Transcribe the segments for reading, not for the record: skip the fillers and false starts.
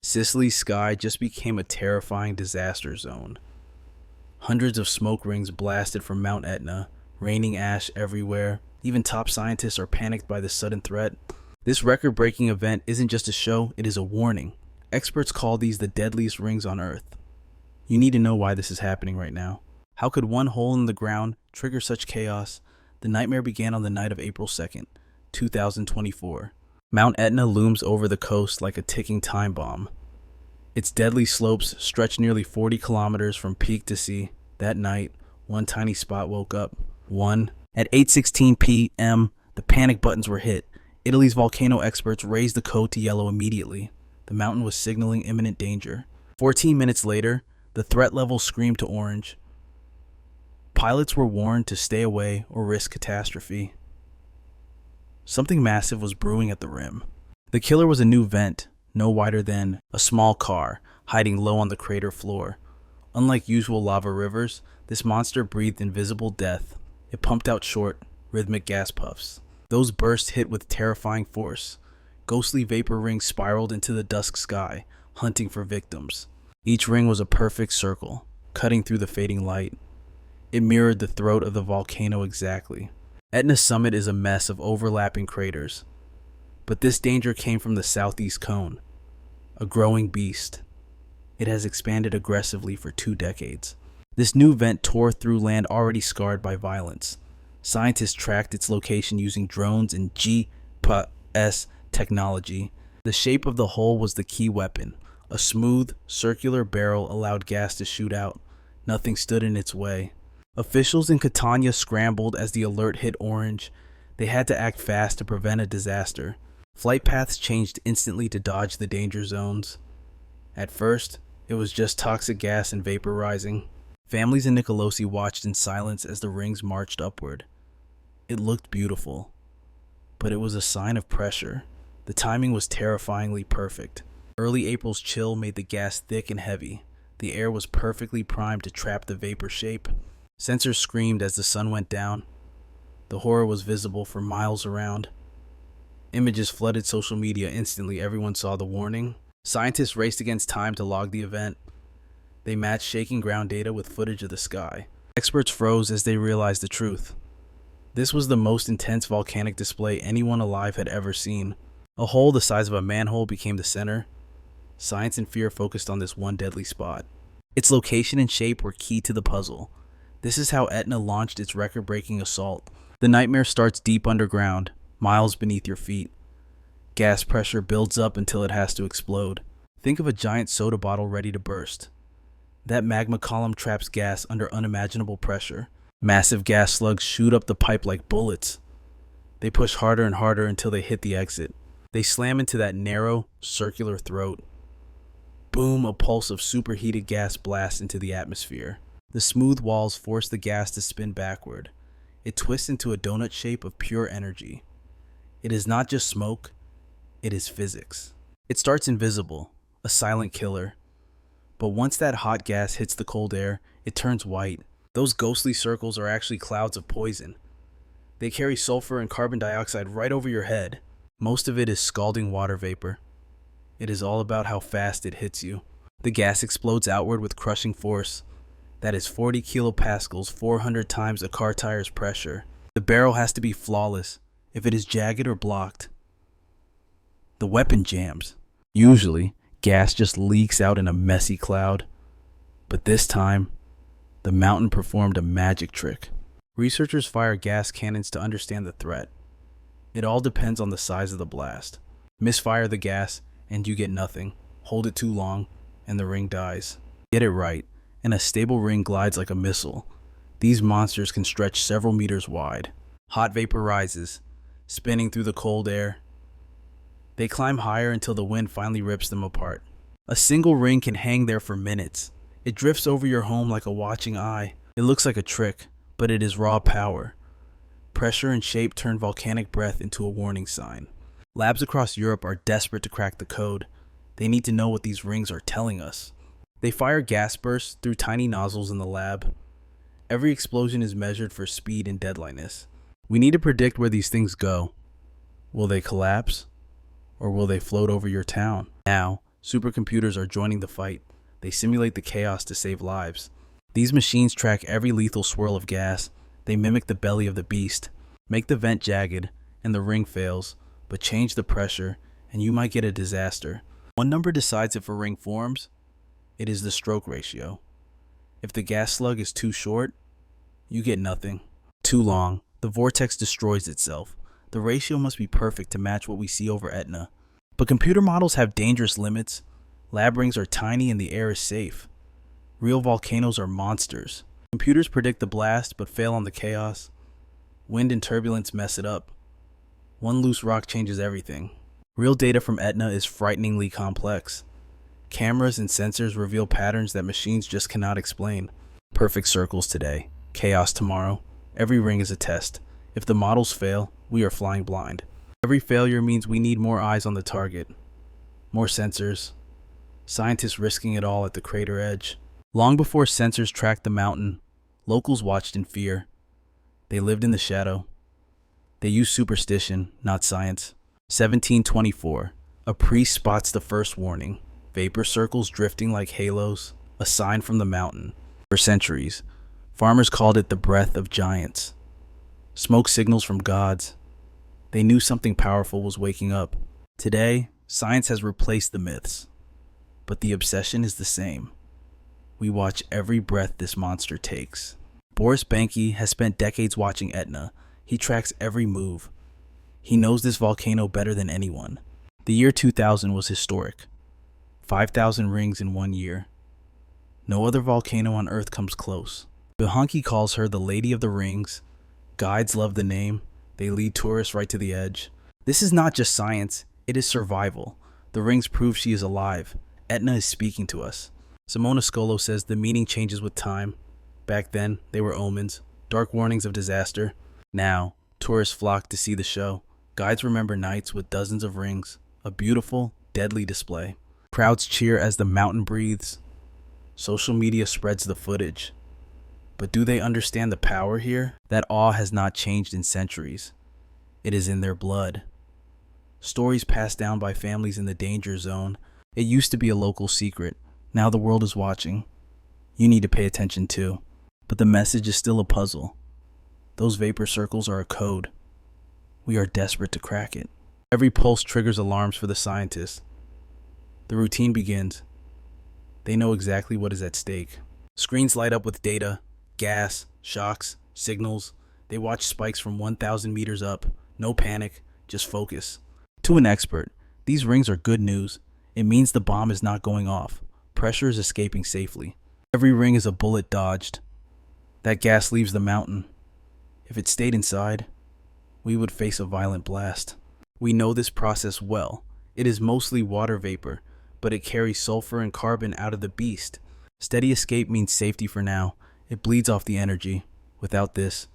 Sicily's sky just became a terrifying disaster zone. Hundreds of smoke rings blasted from Mount Etna, raining ash everywhere. Even top scientists are panicked by the sudden threat. This record-breaking event isn't just a show, it is a warning. Experts call these the deadliest rings on Earth. You need to know why this is happening right now. How could one hole in the ground trigger such chaos? The nightmare began on the night of April 2nd, 2024. Mount Etna looms over the coast like a ticking time bomb. Its deadly slopes stretch nearly 40 kilometers from peak to sea. That night, one tiny spot woke up. At 8:16 p.m., the panic buttons were hit. Italy's volcano experts raised the code to yellow immediately. The mountain was signaling imminent danger. 14 minutes later, the threat level screamed to orange. Pilots were warned to stay away or risk catastrophe. Something massive was brewing at the rim. The killer was a new vent, no wider than a small car, hiding low on the crater floor. Unlike usual lava rivers, this monster breathed invisible death. It pumped out short, rhythmic gas puffs. Those bursts hit with terrifying force. Ghostly vapor rings spiraled into the dusk sky, hunting for victims. Each ring was a perfect circle, cutting through the fading light. It mirrored the throat of the volcano exactly. Etna's summit is a mess of overlapping craters. But this danger came from the southeast cone, a growing beast. It has expanded aggressively for 2 decades. This new vent tore through land already scarred by violence. Scientists tracked its location using drones and GPS technology. The shape of the hole was the key weapon. A smooth, circular barrel allowed gas to shoot out. Nothing stood in its way. Officials in Catania scrambled as the alert hit orange. They had to act fast to prevent a disaster. Flight paths changed instantly to dodge the danger zones. At first, it was just toxic gas and vapor rising. Families in Nicolosi watched in silence as the rings marched upward. It looked beautiful, but it was a sign of pressure. The timing was terrifyingly perfect. Early April's chill made the gas thick and heavy. The air was perfectly primed to trap the vapor shape. Sensors screamed as the sun went down. The horror was visible for miles around. Images flooded social media instantly. Everyone saw the warning. Scientists raced against time to log the event. They matched shaking ground data with footage of the sky. Experts froze as they realized the truth. This was the most intense volcanic display anyone alive had ever seen. A hole the size of a manhole became the center. Science and fear focused on this one deadly spot. Its location and shape were key to the puzzle. This is how Etna launched its record-breaking assault. The nightmare starts deep underground, miles beneath your feet. Gas pressure builds up until it has to explode. Think of a giant soda bottle ready to burst. That magma column traps gas under unimaginable pressure. Massive gas slugs shoot up the pipe like bullets. They push harder and harder until they hit the exit. They slam into that narrow, circular throat. Boom, a pulse of superheated gas blasts into the atmosphere. The smooth walls force the gas to spin backward. It twists into a donut shape of pure energy. It is not just smoke, it is physics. It starts invisible, a silent killer. But once that hot gas hits the cold air, it turns white. Those ghostly circles are actually clouds of poison. They carry sulfur and carbon dioxide right over your head. Most of it is scalding water vapor. It is all about how fast it hits you. The gas explodes outward with crushing force. That is 40 kilopascals, 400 times a car tire's pressure. The barrel has to be flawless. If it is jagged or blocked, the weapon jams. Usually, gas just leaks out in a messy cloud. But this time, the mountain performed a magic trick. Researchers fire gas cannons to understand the threat. It all depends on the size of the blast. Misfire the gas, and you get nothing. Hold it too long, and the ring dies. Get it right, and a stable ring glides like a missile. These monsters can stretch several meters wide. Hot vapor rises, spinning through the cold air. They climb higher until the wind finally rips them apart. A single ring can hang there for minutes. It drifts over your home like a watching eye. It looks like a trick, but it is raw power. Pressure and shape turn volcanic breath into a warning sign. Labs across Europe are desperate to crack the code. They need to know what these rings are telling us. They fire gas bursts through tiny nozzles in the lab. Every explosion is measured for speed and deadliness. We need to predict where these things go. Will they collapse? Or will they float over your town? Now, Supercomputers are joining the fight. They simulate the chaos to save lives. These machines track every lethal swirl of gas. They mimic the belly of the beast, make the vent jagged, and the ring fails, but change the pressure, and you might get a disaster. One number decides if a ring forms. It is the stroke ratio. If the gas slug is too short, you get nothing. Too long, the vortex destroys itself. The ratio must be perfect to match what we see over Etna. But computer models have dangerous limits. Lab rings are tiny and the air is safe. Real volcanoes are monsters. Computers predict the blast but fail on the chaos. Wind and turbulence mess it up. One loose rock changes everything. Real data from Etna is frighteningly complex. Cameras and sensors reveal patterns that machines just cannot explain. Perfect circles today, chaos tomorrow. Every ring is a test. If the models fail, we are flying blind. Every failure means we need more eyes on the target, more sensors, scientists risking it all at the crater edge. Long before sensors tracked the mountain, locals watched in fear. They lived in the shadow. They used superstition, not science. 1724, a priest spots the first warning. Vapor circles drifting like halos, a sign from the mountain. For centuries, farmers called it the breath of giants. Smoke signals from gods. They knew something powerful was waking up. Today, science has replaced the myths, but the obsession is the same. We watch every breath this monster takes. Boris Banki has spent decades watching Etna. He tracks every move. He knows this volcano better than anyone. The year 2000 was historic. 5,000 rings in 1 year. No other volcano on Earth comes close. Bihanki calls her the Lady of the Rings. Guides love the name. They lead tourists right to the edge. This is not just science, it is survival. The rings prove she is alive. Etna is speaking to us. Simona Scolo says the meaning changes with time. Back then, they were omens, dark warnings of disaster. Now, tourists flock to see the show. Guides remember nights with dozens of rings, a beautiful, deadly display. Crowds cheer as the mountain breathes. Social media spreads the footage. But do they understand the power here? That awe has not changed in centuries. It is in their blood. Stories passed down by families in the danger zone. It used to be a local secret. Now the world is watching. You need to pay attention too. But the message is still a puzzle. Those vapor circles are a code. We are desperate to crack it. Every pulse triggers alarms for the scientists. The routine begins. They know exactly what is at stake. Screens light up with data, gas, shocks, signals. They watch spikes from 1,000 meters up. No panic, just focus. To an expert, these rings are good news. It means the bomb is not going off. Pressure is escaping safely. Every ring is a bullet dodged. That gas leaves the mountain. If it stayed inside, we would face a violent blast. We know this process well. It is mostly water vapor, but it carries sulfur and carbon out of the beast. Steady escape means safety for now. It bleeds off the energy. Without this,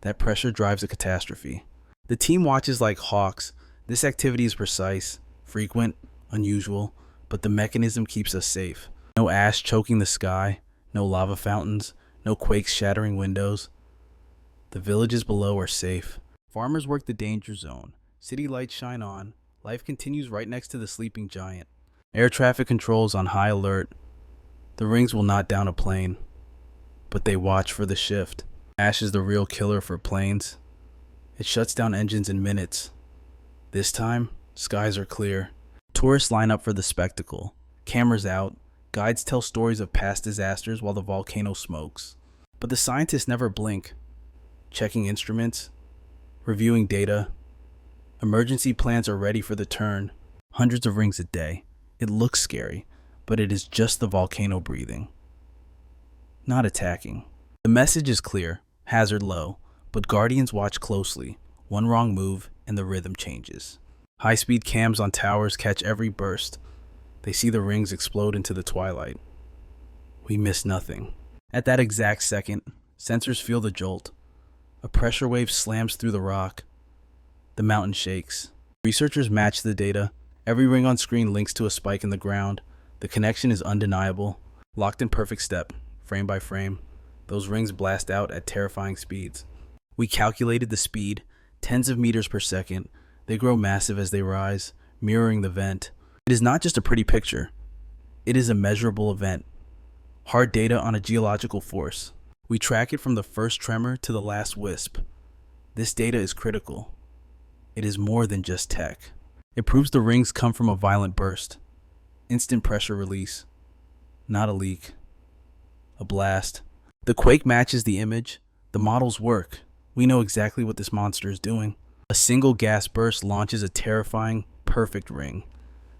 that pressure drives a catastrophe. The team watches like hawks. This activity is precise, frequent, unusual, but the mechanism keeps us safe. No ash choking the sky, no lava fountains, no quakes shattering windows. The villages below are safe. Farmers work the danger zone. City lights shine on. Life continues right next to the sleeping giant. Air traffic control is on high alert. The rings will not down a plane, but they watch for the shift. Ash is the real killer for planes. It shuts down engines in minutes. This time, skies are clear. Tourists line up for the spectacle. Cameras out. Guides tell stories of past disasters while the volcano smokes. But the scientists never blink. Checking instruments, reviewing data. Emergency plans are ready for the turn. Hundreds of rings a day. It looks scary, but it is just the volcano breathing, not attacking. The message is clear, hazard low, but guardians watch closely. One wrong move and the rhythm changes. High-speed cams on towers catch every burst. They see the rings explode into the twilight. We miss nothing. At that exact second, sensors feel the jolt. A pressure wave slams through the rock. The mountain shakes. Researchers match the data. Every ring on screen links to a spike in the ground. The connection is undeniable. Locked in perfect step, frame by frame. Those rings blast out at terrifying speeds. We calculated the speed, tens of meters per second. They grow massive as they rise, mirroring the vent. It is not just a pretty picture. It is a measurable event, hard data on a geological force. We track it from the first tremor to the last wisp. This data is critical. It is more than just tech. It proves the rings come from a violent burst, instant pressure release, not a leak, a blast. The quake matches the image. The models work. We know exactly what this monster is doing. A single gas burst launches a terrifying, perfect ring.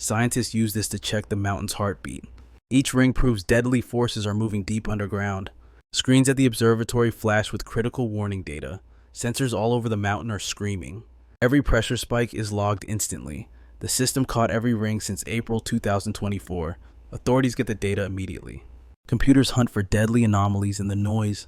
Scientists use this to check the mountain's heartbeat. Each ring proves deadly forces are moving deep underground. Screens at the observatory flash with critical warning data. Sensors all over the mountain are screaming. Every pressure spike is logged instantly. The system caught every ring since April 2024. Authorities get the data immediately. Computers hunt for deadly anomalies in the noise.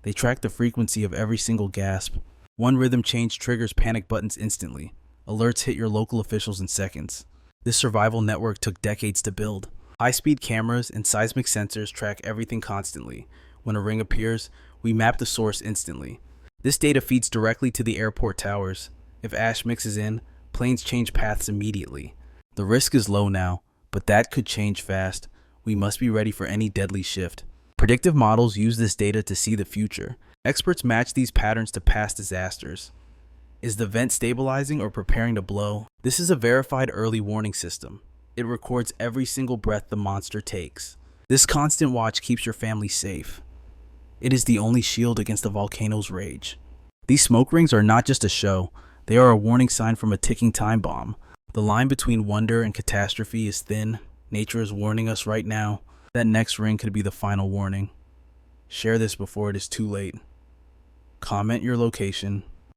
They track the frequency of every single gasp. One rhythm change triggers panic buttons instantly. Alerts hit your local officials in seconds. This survival network took decades to build. High-speed cameras and seismic sensors track everything constantly. When a ring appears, we map the source instantly. This data feeds directly to the airport towers. If ash mixes in, planes change paths immediately. The risk is low now, but that could change fast. We must be ready for any deadly shift. Predictive models use this data to see the future. Experts match these patterns to past disasters. Is the vent stabilizing or preparing to blow? This is a verified early warning system. It records every single breath the monster takes. This constant watch keeps your family safe. It is the only shield against the volcano's rage. These smoke rings are not just a show. They are a warning sign from a ticking time bomb. The line between wonder and catastrophe is thin. Nature is warning us right now. That next ring could be the final warning. Share this before it is too late. Comment your location.